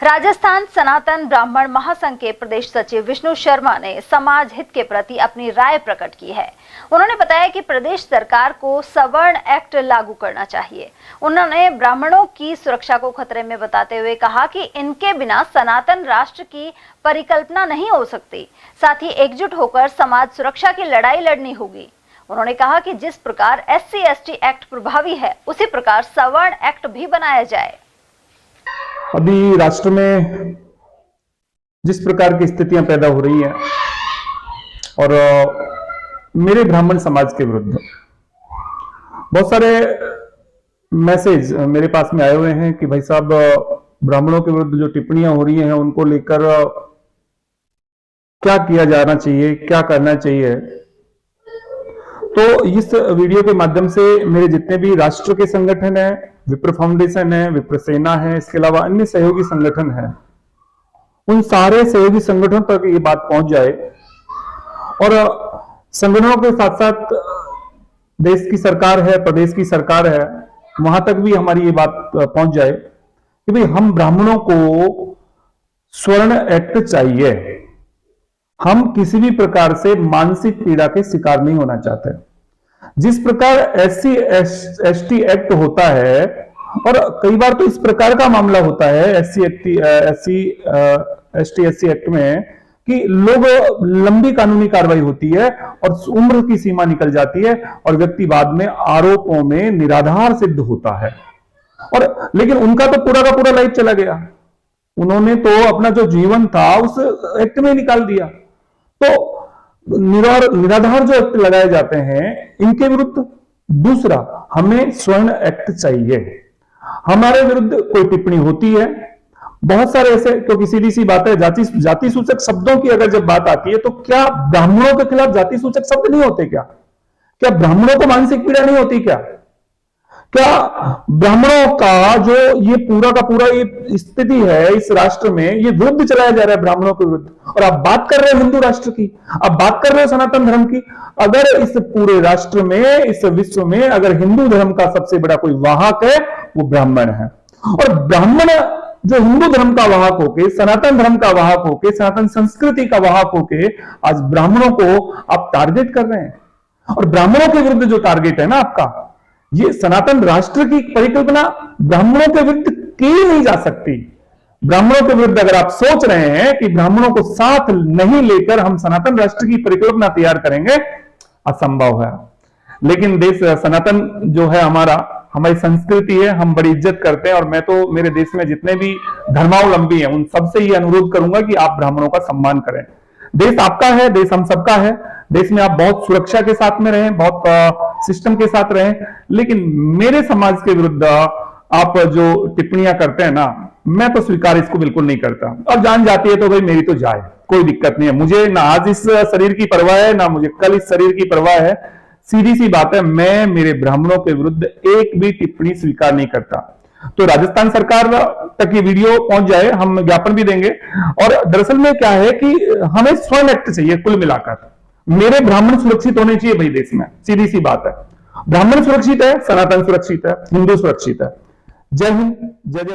राजस्थान सनातन ब्राह्मण महासंघ के प्रदेश सचिव विष्णु शर्मा ने समाज हित के प्रति अपनी राय प्रकट की है। उन्होंने बताया कि प्रदेश सरकार को सवर्ण एक्ट लागू करना चाहिए। उन्होंने ब्राह्मणों की सुरक्षा को खतरे में बताते हुए कहा कि इनके बिना सनातन राष्ट्र की परिकल्पना नहीं हो सकती। साथ ही एकजुट होकर समाज सुरक्षा की लड़ाई लड़नी होगी। उन्होंने कहा कि जिस प्रकार SC/ST एक्ट प्रभावी है, उसी प्रकार सवर्ण एक्ट भी बनाया जाए। अभी राष्ट्र में जिस प्रकार की स्थितियां पैदा हो रही हैं और मेरे ब्राह्मण समाज के विरुद्ध बहुत सारे मैसेज मेरे पास में आए हुए हैं कि भाई साहब, ब्राह्मणों के विरुद्ध जो टिप्पणियां हो रही हैं उनको लेकर क्या किया जाना चाहिए, क्या करना चाहिए। तो इस वीडियो के माध्यम से मेरे जितने भी राष्ट्र के संगठन हैं, विप्र फाउंडेशन है, विप्र सेना है, इसके अलावा अन्य सहयोगी संगठन है, उन सारे सहयोगी संगठनों तक ये बात पहुंच जाए और संगठनों के साथ साथ देश की सरकार है, प्रदेश की सरकार है, वहां तक भी हमारी ये बात पहुंच जाए कि भाई हम ब्राह्मणों को स्वर्ण एक्ट चाहिए। हम किसी भी प्रकार से मानसिक पीड़ा के शिकार नहीं होना चाहते। जिस प्रकार SC/ST एक्ट होता है और कई बार तो इस प्रकार का मामला होता है SC/ST एक्ट में कि लोग लंबी कानूनी कार्रवाई होती है और उम्र की सीमा निकल जाती है और व्यक्ति बाद में आरोपों में निराधार सिद्ध होता है। और लेकिन उनका तो पूरा का पूरा लाइफ चला गया। उन्होंने तो अपना जो जीवन था उस एक्ट में निकाल दिया। तो निराधार जो एक्ट लगाए जाते हैं, इनके विरुद्ध दूसरा हमें स्वर्ण एक्ट चाहिए। हमारे विरुद्ध कोई टिप्पणी होती है, बहुत सारे ऐसे, क्योंकि सीधी सी बात है, जाति सूचक शब्दों की अगर जब बात आती है तो क्या ब्राह्मणों के खिलाफ जाति सूचक शब्द नहीं होते? क्या ब्राह्मणों को मानसिक पीड़ा नहीं होती? क्या ब्राह्मणों का जो ये पूरा का पूरा ये स्थिति है इस राष्ट्र में, ये विरुद्ध चलाया जा रहा है ब्राह्मणों के विरुद्ध। और आप बात कर रहे हो हिंदू राष्ट्र की, आप बात कर रहे हो सनातन धर्म की। अगर इस पूरे राष्ट्र में, इस विश्व में अगर हिंदू धर्म का सबसे बड़ा कोई वाहक है, वो ब्राह्मण है। और ब्राह्मण जो हिंदू धर्म का वाहक होके, सनातन धर्म का वाहक होके, सनातन संस्कृति का वाहक होके आज ब्राह्मणों को आप टारगेट कर रहे हैं। और ब्राह्मणों के विरुद्ध जो टारगेट है ना आपका, ये सनातन राष्ट्र की परिकल्पना ब्राह्मणों के विरुद्ध की नहीं जा सकती। ब्राह्मणों के विरुद्ध अगर आप सोच रहे हैं कि ब्राह्मणों को साथ नहीं लेकर हम सनातन राष्ट्र की परिकल्पना तैयार करेंगे, असंभव है। लेकिन देश सनातन जो है हमारी संस्कृति है, हम बड़ी इज्जत करते हैं। और मैं तो मेरे देश में जितने भी धर्मावलंबी हैं उन सबसे ये अनुरोध करूंगा कि आप ब्राह्मणों का सम्मान करें। देश आपका है, देश हम सबका है। देश में आप बहुत सुरक्षा के साथ में रहें, बहुत सिस्टम के साथ रहें। लेकिन मेरे समाज के विरुद्ध आप जो टिप्पणियां करते हैं ना, मैं तो स्वीकार इसको बिल्कुल नहीं करता। और जान जाती है तो भाई मेरी तो जाए, कोई दिक्कत नहीं है। मुझे ना आज इस शरीर की परवाह है, ना मुझे कल इस शरीर की परवाह है। सीधी सी बात है, मैं मेरे ब्राह्मणों के विरुद्ध एक भी टिप्पणी स्वीकार नहीं करता। तो राजस्थान सरकार तक ये वीडियो पहुंच जाए, हम ज्ञापन भी देंगे। और दरअसल में क्या है कि हमें स्वर्ण एक्ट चाहिए। कुल मिलाकर मेरे ब्राह्मण सुरक्षित होने चाहिए भाई देश में, सीधी सी बात है। ब्राह्मण सुरक्षित है, सनातन सुरक्षित है, हिंदू सुरक्षित है। जय हिंद, जय जय।